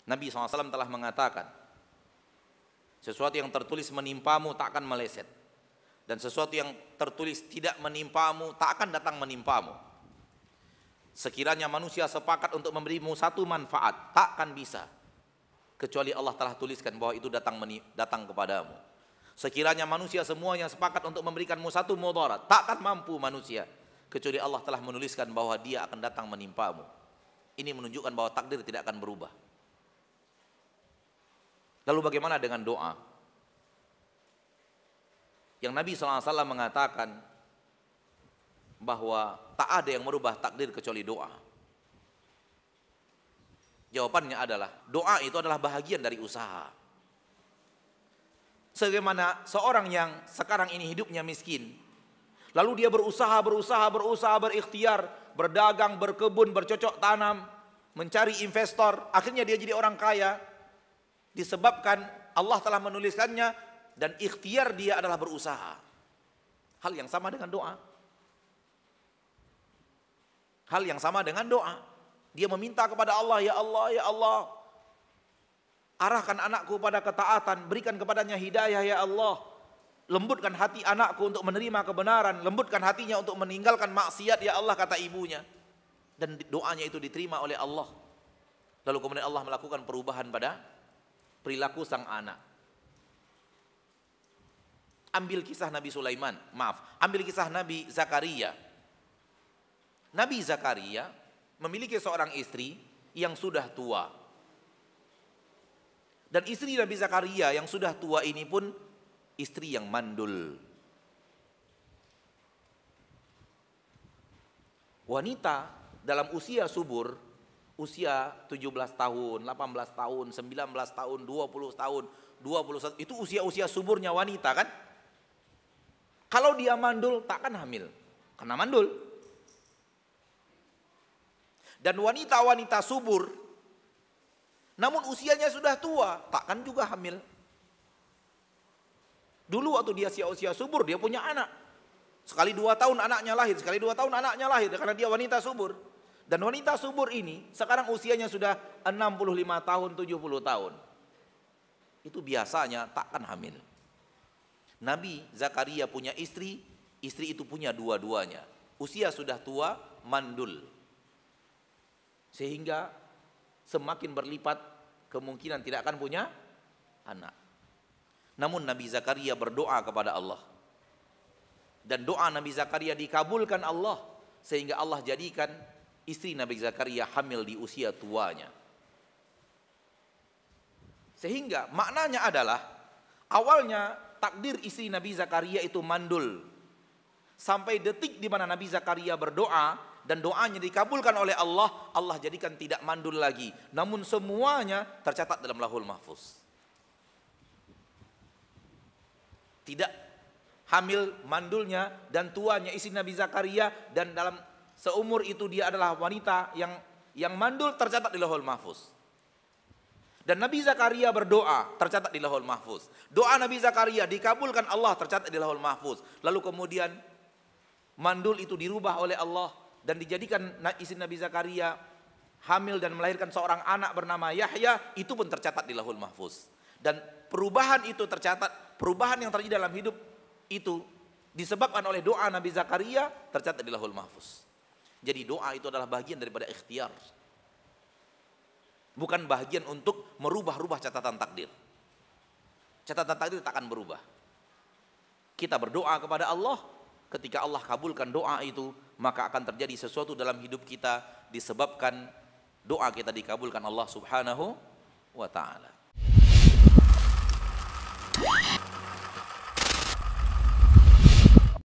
Nabi SAW telah mengatakan, sesuatu yang tertulis menimpamu tak akan meleset, dan sesuatu yang tertulis tidak menimpamu tak akan datang menimpamu. Sekiranya manusia sepakat untuk memberimu satu manfaat, tak akan bisa kecuali Allah telah tuliskan bahwa itu datang kepadamu. Sekiranya manusia semuanya sepakat untuk memberikanmu satu mudarat, tak akan mampu manusia kecuali Allah telah menuliskan bahwa dia akan datang menimpamu. Ini menunjukkan bahwa takdir tidak akan berubah. Lalu bagaimana dengan doa? Yang Nabi SAW mengatakan bahwa tak ada yang merubah takdir kecuali doa. Jawabannya adalah doa itu adalah bahagian dari usaha. Sebagaimana seorang yang sekarang ini hidupnya miskin, lalu dia berusaha, berikhtiar, berdagang, berkebun, bercocok tanam, mencari investor, akhirnya dia jadi orang kaya, disebabkan Allah telah menuliskannya dan ikhtiar dia adalah berusaha. Hal yang sama dengan doa. Hal yang sama dengan doa. Dia meminta kepada Allah, ya Allah, ya Allah, arahkan anakku pada ketaatan, berikan kepadanya hidayah ya Allah. Lembutkan hati anakku untuk menerima kebenaran, lembutkan hatinya untuk meninggalkan maksiat ya Allah, kata ibunya. Dan doanya itu diterima oleh Allah. Lalu kemudian Allah melakukan perubahan pada perilaku sang anak. Ambil kisah Nabi Sulaiman, ambil kisah Nabi Zakaria. Nabi Zakaria memiliki seorang istri yang sudah tua. Dan istri Nabi Zakaria yang sudah tua ini pun istri yang mandul. Wanita dalam usia subur, usia 17 tahun, 18 tahun, 19 tahun, 20 tahun, 21, itu usia-usia suburnya wanita kan? Kalau dia mandul takkan hamil, karena mandul. Dan wanita-wanita subur, namun usianya sudah tua, takkan juga hamil. Dulu waktu dia usia subur, dia punya anak. Sekali 2 tahun anaknya lahir, sekali 2 tahun anaknya lahir, karena dia wanita subur. Dan wanita subur ini, sekarang usianya sudah 65 tahun, 70 tahun. Itu biasanya takkan hamil. Nabi Zakaria punya istri itu punya dua-duanya. Usia sudah tua, mandul. Sehingga semakin berlipat kemungkinan tidak akan punya anak. Namun Nabi Zakaria berdoa kepada Allah. Dan doa Nabi Zakaria dikabulkan Allah. Sehingga Allah jadikan istri Nabi Zakaria hamil di usia tuanya. Sehingga maknanya adalah awalnya takdir istri Nabi Zakaria itu mandul. Sampai detik di mana Nabi Zakaria berdoa dan doanya dikabulkan oleh Allah, Allah jadikan tidak mandul lagi. Namun semuanya tercatat dalam Lauhul Mahfuz. Tidak hamil, mandulnya dan tuanya istri Nabi Zakaria, dan dalam seumur itu dia adalah wanita yang mandul, tercatat di Lauhul Mahfuz. Dan Nabi Zakaria berdoa, tercatat di Lauhul Mahfuz. Doa Nabi Zakaria dikabulkan Allah, tercatat di Lauhul Mahfuz. Lalu kemudian mandul itu dirubah oleh Allah dan dijadikan istri Nabi Zakaria hamil dan melahirkan seorang anak bernama Yahya, itu pun tercatat di Lauhul Mahfuz. Dan perubahan itu tercatat, perubahan yang terjadi dalam hidup itu disebabkan oleh doa Nabi Zakaria, tercatat di Lauhul Mahfuz. Jadi doa itu adalah bagian daripada ikhtiar. Bukan bagian untuk merubah-rubah catatan takdir. Catatan takdir tak akan berubah. Kita berdoa kepada Allah, ketika Allah kabulkan doa itu, maka akan terjadi sesuatu dalam hidup kita disebabkan doa kita dikabulkan Allah Subhanahu wa ta'ala.